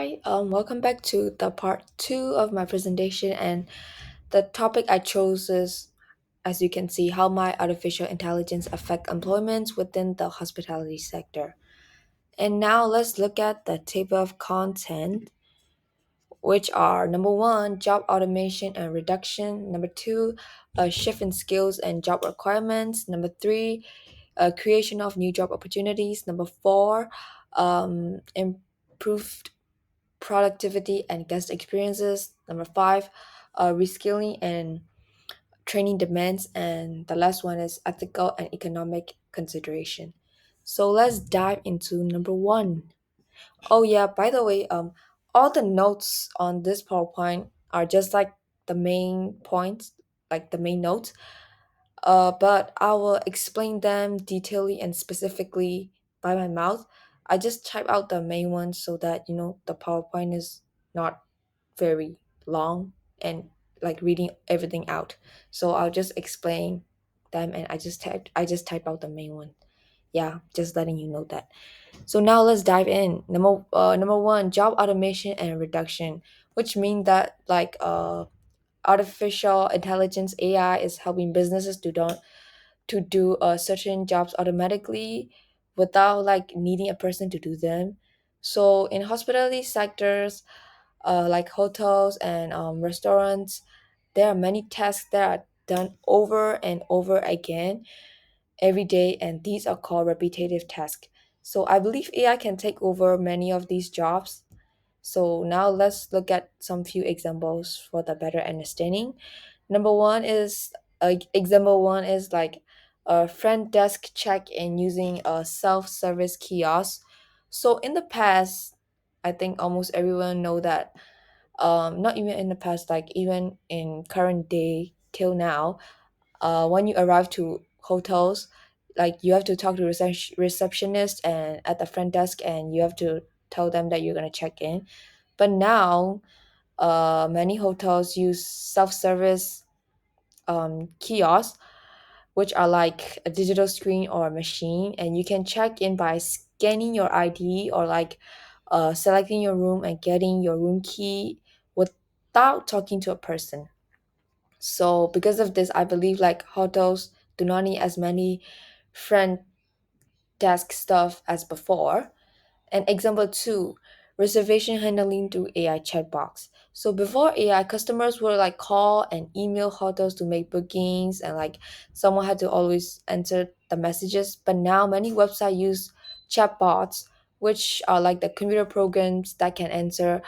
Hi, welcome back to the part two of my presentation. And the topic I chose is, as you can see, how might artificial intelligence affect employment within the hospitality sector. And now let's look at the table of content, which are number one, job automation and reduction. Number two, a shift in skills and job requirements. Number three, creation of new job opportunities. Number four, improved productivity and guest experiences. Number five, reskilling and training demands. And the last one is ethical and economic consideration. So let's dive into number one. Oh yeah, by the way, all the notes on this PowerPoint are just like the main points, like the main notes. But I will explain them detailedly and specifically by my mouth. I just type out the main ones so that the PowerPoint is not very long and like reading everything out. So I'll just explain them and I just type out the main one. Yeah, just letting you know that. So now let's dive in. Number one, job automation and reduction, which mean that artificial intelligence AI is helping businesses to do certain jobs automatically without like needing a person to do them. So in hospitality sectors, like hotels and restaurants, there are many tasks that are done over and over again every day, and these are called repetitive tasks. So I believe AI can take over many of these jobs. So now let's look at some few examples for the better understanding. Number one is example one is like a front desk check in using a self-service kiosk. So in the past, I think almost everyone know that not even in the past, like even in current day till now, when you arrive to hotels, like you have to talk to receptionist and at the front desk, and you have to tell them that you're gonna check in. But now, many hotels use self-service kiosks, which are like a digital screen or a machine, and you can check in by scanning your ID or like selecting your room and getting your room key without talking to a person. So because of this, I believe like hotels do not need as many front desk stuff as before. And example two, reservation handling through AI chat box. So before AI, customers would like call and email hotels to make bookings, and like someone had to always enter the messages. But now many websites use chatbots, which are like the computer programs that can answer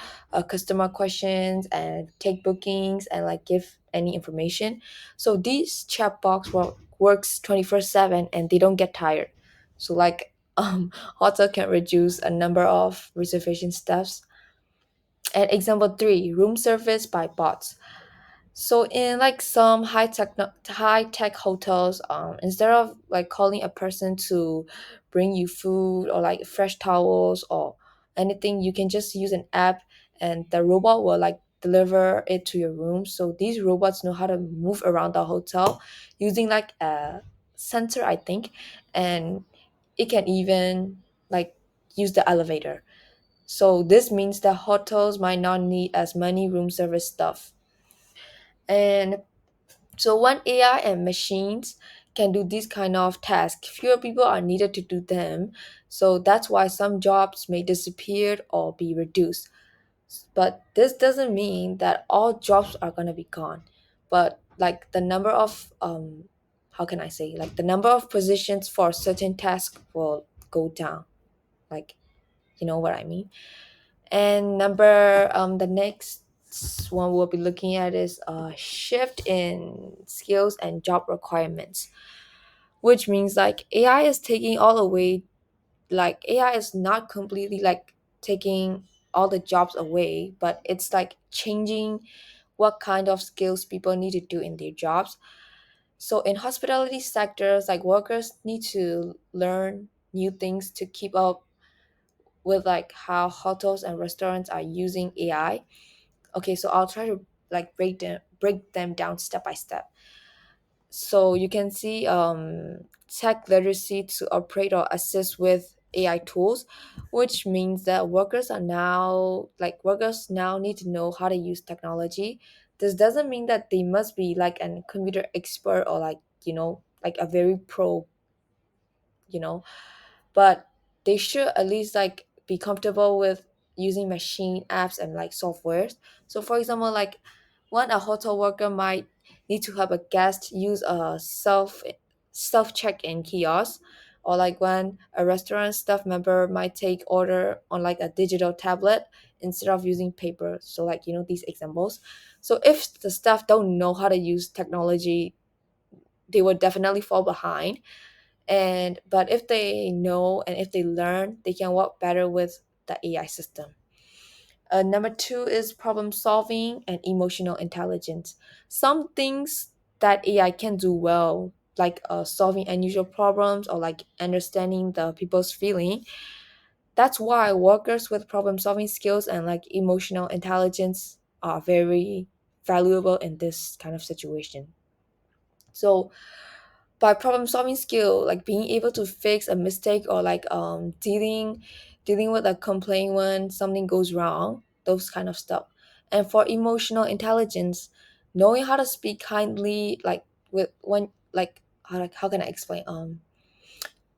customer questions and take bookings and like give any information. So these chatbots works 24/7 and they don't get tired. So like hotel can reduce a number of reservation steps. And example three, room service by bots. So in like some high tech hotels, instead of like calling a person to bring you food or like fresh towels or anything, you can just use an app and the robot will like deliver it to your room. So these robots know how to move around the hotel using like a sensor, I think, and it can even like use the elevator. So this means that hotels might not need as many room service stuff. And so when AI and machines can do these kind of tasks, fewer people are needed to do them. So that's why some jobs may disappear or be reduced. But this doesn't mean that all jobs are gonna be gone. But like the number of how can I say, like the number of positions for certain tasks will go down. Like, you know what I mean? And the next one we'll be looking at is a shift in skills and job requirements, which means like AI is taking all away, like AI is not completely like taking all the jobs away, but it's like changing what kind of skills people need to do in their jobs. So in hospitality sectors, like workers need to learn new things to keep up with like how hotels and restaurants are using AI. Okay, so I'll try to like break them down step by step. So you can see tech literacy to operate or assist with AI tools, which means that workers now need to know how to use technology. This doesn't mean that they must be like a computer expert or like, like a very pro, you know, but they should at least like be comfortable with using machine apps and like softwares. So for example, like when a hotel worker might need to help a guest use a self check-in kiosk, or like when a restaurant staff member might take order on like a digital tablet instead of using paper. So like, these examples. So if the staff don't know how to use technology, they would definitely fall behind. And but if they know and if they learn, they can work better with the AI system. Number two is problem solving and emotional intelligence. Some things that AI can do well, like solving unusual problems or like understanding the people's feeling. That's why workers with problem solving skills and like emotional intelligence are very valuable in this kind of situation. So by problem solving skill, like being able to fix a mistake or like dealing with a complaint when something goes wrong, those kind of stuff. And for emotional intelligence, knowing how to speak kindly, like with when like how can I explain,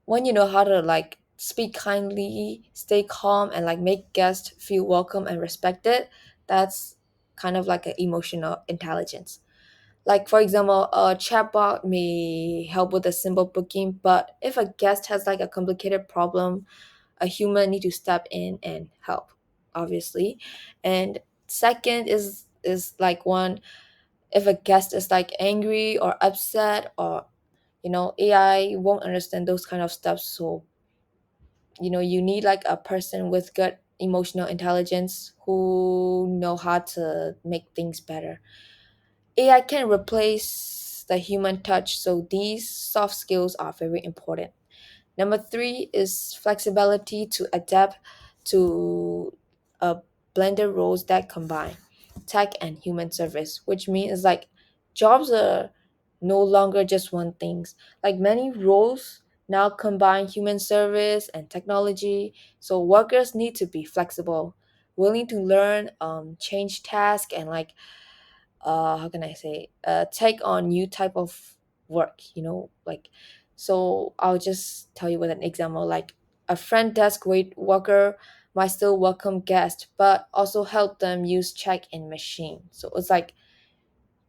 when you know how to like speak kindly, stay calm, and like make guests feel welcome and respected, that's kind of like an emotional intelligence. Like for example, a chatbot may help with a simple booking, but if a guest has like a complicated problem, a human need to step in and help, obviously. And second is like one, if a guest is like angry or upset, or AI won't understand those kind of stuff. So you need like a person with good emotional intelligence who know how to make things better. AI can replace the human touch, so these soft skills are very important. Number three is flexibility to adapt to a blended roles that combine tech and human service, which means like jobs are no longer just one thing. Like many roles now combine human service and technology, so workers need to be flexible, willing to learn, change task, and like how can I say, take on new type of work, like. So I'll just tell you with an example, like a front desk wait worker might still welcome guests but also help them use check-in machine. So it's like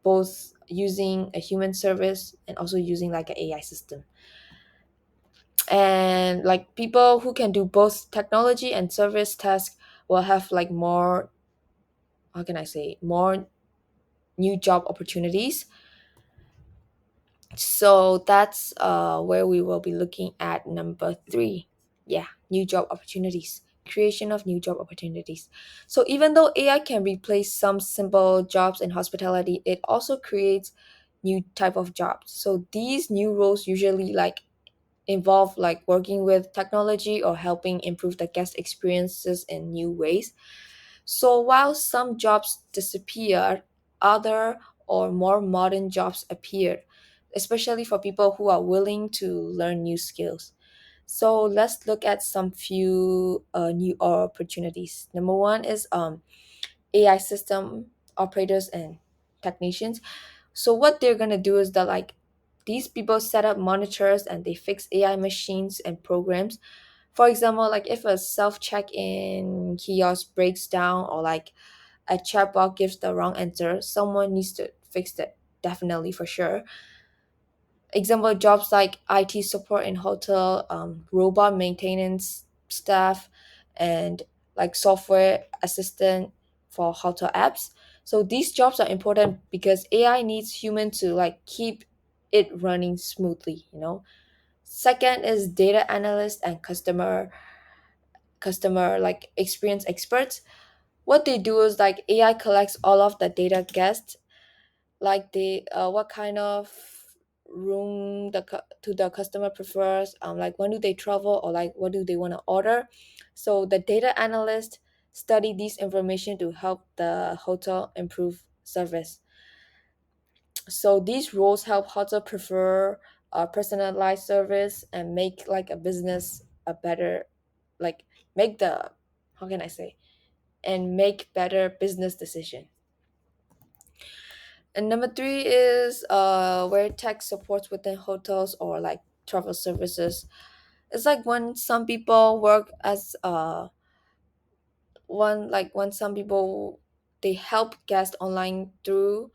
both using a human service and also using like an AI system. And like people who can do both technology and service tasks will have like more, how can I say, more new job opportunities. So that's where we will be looking at number three. Yeah, new job opportunities, creation of new job opportunities. So even though AI can replace some simple jobs in hospitality, it also creates new type of jobs. So these new roles usually like involve like working with technology or helping improve the guest experiences in new ways. So while some jobs disappeared, other or more modern jobs appeared, especially for people who are willing to learn new skills. So let's look at some few new opportunities. Number one is AI system operators and technicians. So what they're gonna do is that like these people set up monitors and they fix AI machines and programs. For example, like if a self check-in kiosk breaks down or like a chatbot gives the wrong answer, someone needs to fix that, definitely for sure. Example jobs like IT support in hotel, robot maintenance staff, and like software assistant for hotel apps. So these jobs are important because AI needs human to like keep it running smoothly. Second is data analyst and customer like experience experts. What they do is like AI collects all of the data guests, like the what kind of room to the customer prefers, like when do they travel or like what do they want to order. So the data analyst study this information to help the hotel improve service. So these roles help hotel prefer personalized service and make like a business a better like make the, how can I say, and make better business decision. And number three is where tech supports within hotels or like travel services. It's like when some people work as when some people they help guests online through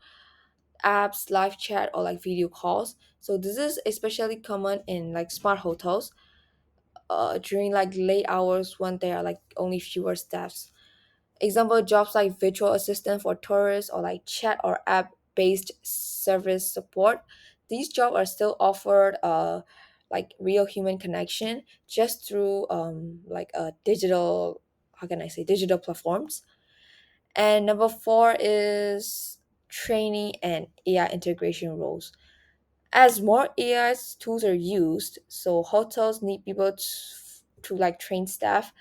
apps, live chat, or like video calls. So this is especially common in like smart hotels during like late hours when there are like only fewer staffs. Example jobs like virtual assistant for tourists or like chat or app based service support. These jobs are still offered like real human connection just through like a digital, how can I say, digital platforms. And number four is training and AI integration roles. As more AI tools are used, so hotels need people to like train staff,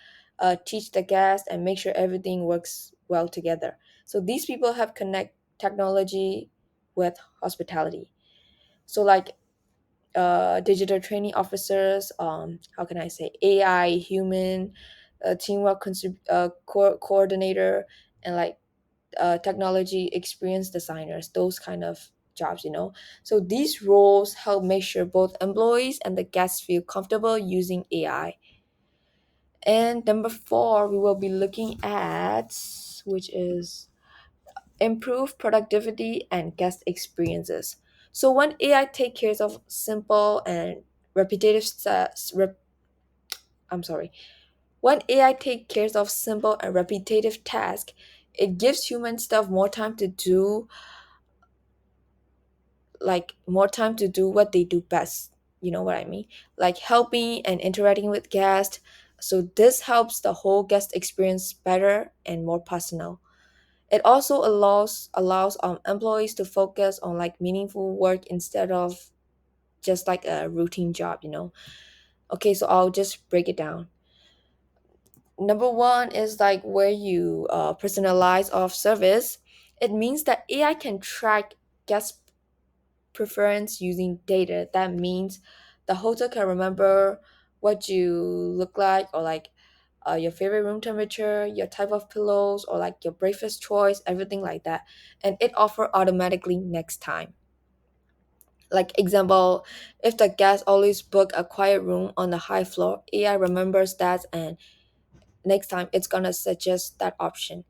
teach the guests, and make sure everything works well together. So these people have connect technology with hospitality. So like digital training officers, how can I say, AI, human, teamwork coordinator, and like technology experience designers, those kind of jobs, you know. So these roles help make sure both employees and the guests feel comfortable using AI. And number four, we will be looking at, which is improve productivity and guest experiences. So when AI take care of simple and repetitive I'm sorry. When AI take care of simple and repetitive tasks, it gives human staff more time to do what they do best. You know what I mean? Like helping and interacting with guests. So this helps the whole guest experience better and more personal. It also allows employees to focus on like meaningful work instead of just like a routine job, you know. Okay, so I'll just break it down. Number one is like where you personalize off service. It means that AI can track guest preference using data. That means the hotel can remember what you look like, or like your favorite room temperature, your type of pillows, or like your breakfast choice, everything like that. And it offer automatically next time. Like example, if the guest always book a quiet room on the high floor, AI remembers that, and next time it's gonna suggest that option.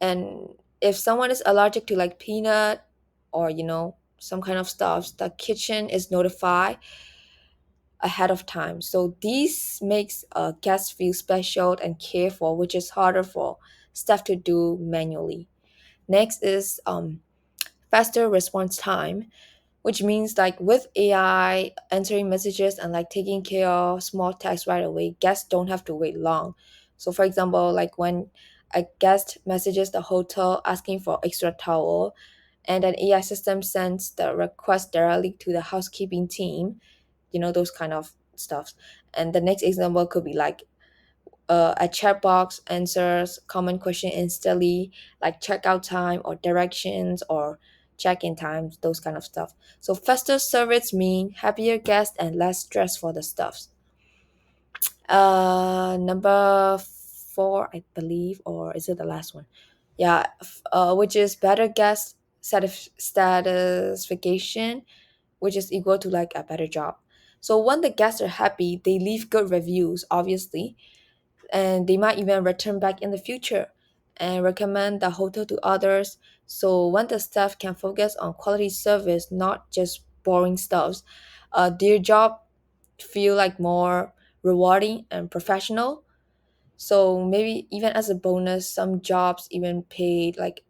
And if someone is allergic to like peanut or some kind of stuff, the kitchen is notified ahead of time. So this makes guests feel special and cared for, which is harder for staff to do manually. Next is faster response time, which means like with AI answering messages and like taking care of small tasks right away, guests don't have to wait long. So for example, like when a guest messages the hotel asking for extra towel, and an AI system sends the request directly to the housekeeping team, those kind of stuff. And the next example could be like a chat box answers common question instantly, like checkout time or directions or check-in times, those kind of stuff. So faster service mean happier guests and less stress for the stuffs. Number four, I believe, or is it the last one? Yeah, which is better guest satisfaction, which is equal to like a better job. So when the guests are happy, they leave good reviews, obviously, and they might even return back in the future and recommend the hotel to others. So when the staff can focus on quality service, not just boring stuffs, their job feel like more rewarding and professional. So maybe even as a bonus, some jobs even paid like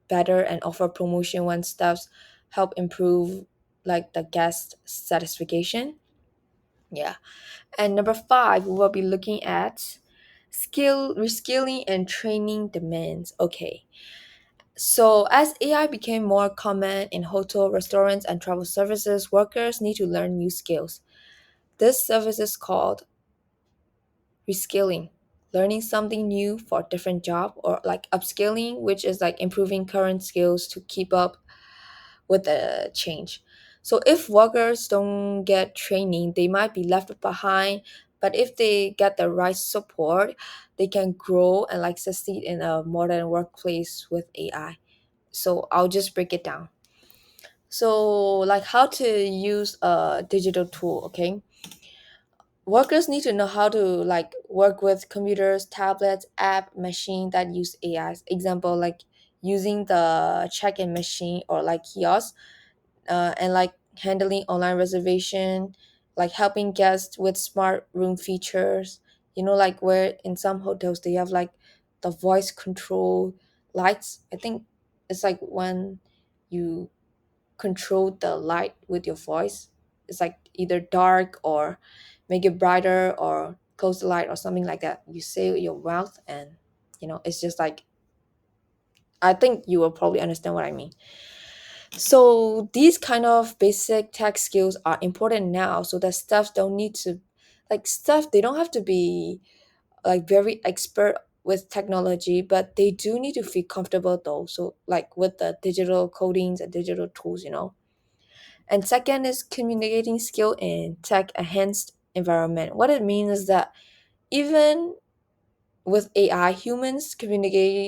better and offer promotion when staffs help improve like the guest satisfaction. Yeah. And number five, we will be looking at reskilling and training demands. Okay. So as AI became more common in hotel, restaurants, and travel services, workers need to learn new skills. This service is called reskilling, learning something new for a different job, or like upskilling, which is like improving current skills to keep up with the change. So if workers don't get training, they might be left behind But if they get the right support, they can grow and like succeed in a modern workplace with AI. So I'll just break it down. So like how to use a digital tool, okay? Workers need to know how to like work with computers, tablets, app, machine that use AI. Example like using the check-in machine or like kiosk, and like handling online reservation, like helping guests with smart room features. You know, like where in some hotels they have like the voice control lights. I think it's like when you control the light with your voice. It's like either dark or make it brighter or close the light or something like that. You say with your mouth and it's just like I think you will probably understand what I mean. So these kind of basic tech skills are important now so that staff don't need to like staff they don't have to be like very expert with technology, but they do need to feel comfortable though. So like with the digital codings and digital tools. And second is communicating skill in tech enhanced environment. What it means is that even with AI, humans communication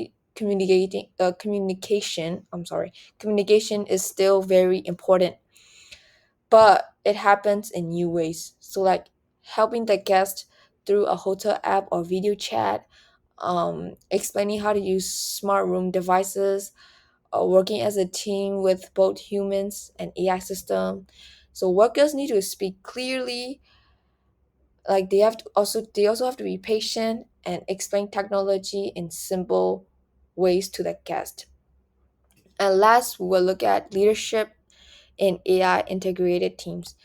is still very important, but it happens in new ways. So like helping the guest through a hotel app or video chat, explaining how to use smart room devices, working as a team with both humans and AI system. So workers need to speak clearly, like they also have to be patient and explain technology in simple ways to the guest. And last, we will look at leadership in AI integrated teams.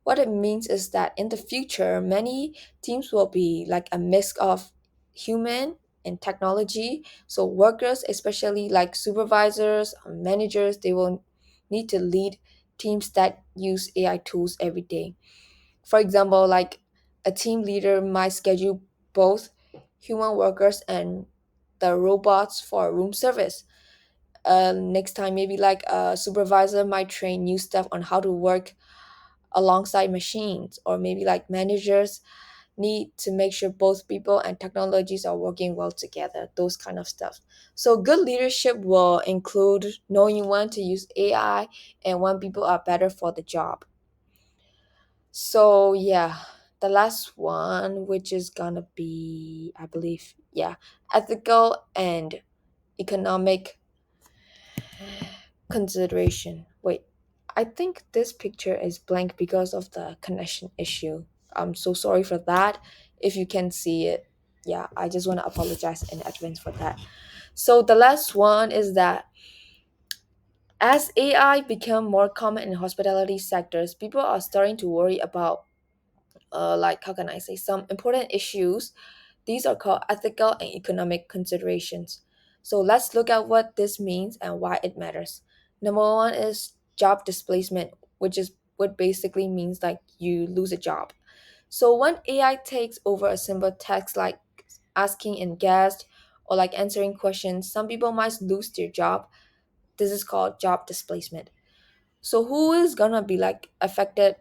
What it means is that in the future, many teams will be like a mix of human and technology. So workers, especially like supervisors, managers, they will need to lead teams that use AI tools every day. For example, like a team leader might schedule both human workers and the robots for room service. Next time, maybe like a supervisor might train new staff on how to work alongside machines, or maybe like managers need to make sure both people and technologies are working well together, those kind of stuff. So good leadership will include knowing when to use AI and when people are better for the job. So yeah, the last one, which is gonna be, I believe, yeah, ethical and economic consideration. Wait, I think this picture is blank because of the connection issue. I'm so sorry for that. If you can see it, yeah, I just want to apologize in advance for that. So the last one is that as AI become more common in hospitality sectors, people are starting to worry about like how can I say some important issues. These are called ethical and economic considerations. So let's look at what this means and why it matters. Number one is job displacement, which is what basically means like you lose a job. So when AI takes over a simple task like asking and guest or like answering questions, some people might lose their job. This is called job displacement. So who is gonna be like affected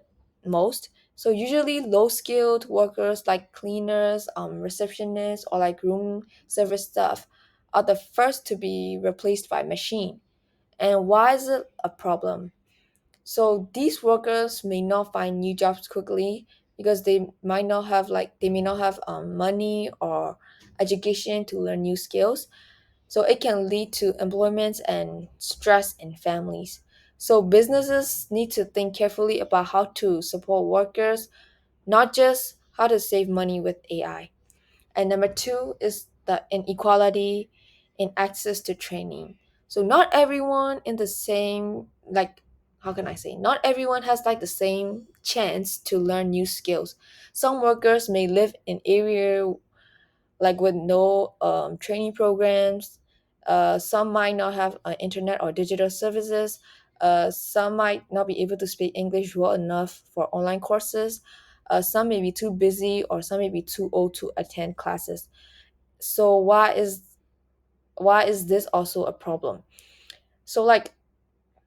most? So usually low skilled workers like cleaners, receptionists, or like room service staff are the first to be replaced by machine. And why is it a problem? So these workers may not find new jobs quickly because they may not have money or education to learn new skills. So it can lead to employment and stress in families. So businesses need to think carefully about how to support workers, not just how to save money with AI. And number two is the inequality in access to training. So not everyone in the same like how can I say not everyone has like the same chance to learn new skills. Some workers may live in area like with no training programs. Some might not have internet or digital services. Some might not be able to speak English well enough for online courses. Some may be too busy or some may be too old to attend classes. So why is this also a problem? So like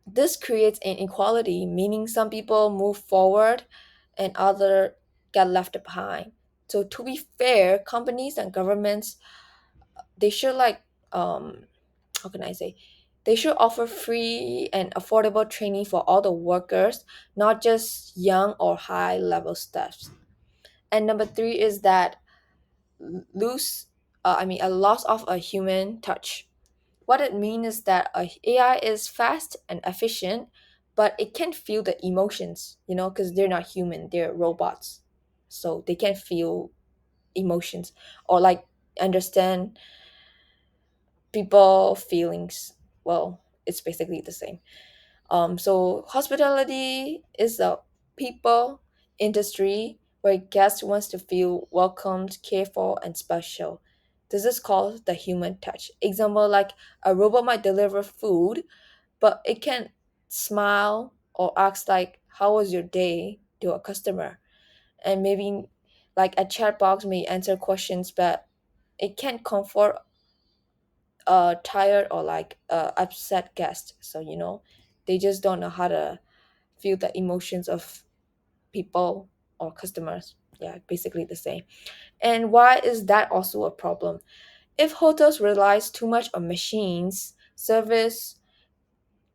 this creates an inequality, meaning some people move forward and other get left behind. So to be fair, companies and governments, they should like how can I say, they should offer free and affordable training for all the workers, not just young or high level staffs. And number three is that lose a loss of a human touch. What it means is that a AI is fast and efficient, but it can't feel the emotions, because they're not human, they're robots. So they can't feel emotions or like understand people feelings. Well, it's basically the same. So hospitality is a people industry where guests wants to feel welcomed, cared for, and special. This is called the human touch. Example, like a robot might deliver food, but it can smile or ask like, "How was your day?" to a customer, and maybe like a chat box may answer questions, but it can't comfort a tired or like upset guest. So they just don't know how to feel the emotions of people or customers. Yeah, basically the same. And why is that also a problem? If hotels relies too much on machines service,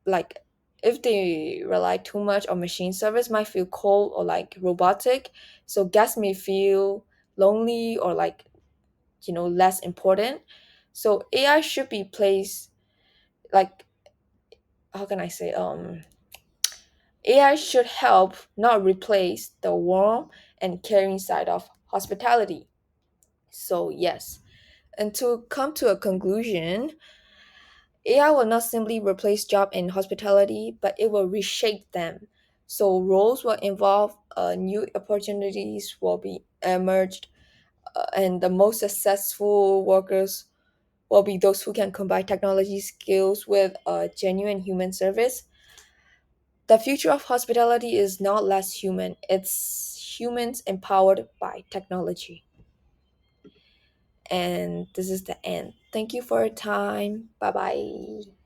like if they rely too much on machine service might feel cold or like robotic, so guests may feel lonely or like less important. So AI should be placed like, how can I say, AI should help, not replace the warm and caring side of hospitality. So yes, and to come to a conclusion, AI will not simply replace job in hospitality, but it will reshape them. So roles will evolve, new opportunities will be emerged, and the most successful workers will be those who can combine technology skills with genuine human service. The future of hospitality is not less human, it's humans empowered by technology. And this is the end. Thank you for your time. Bye bye.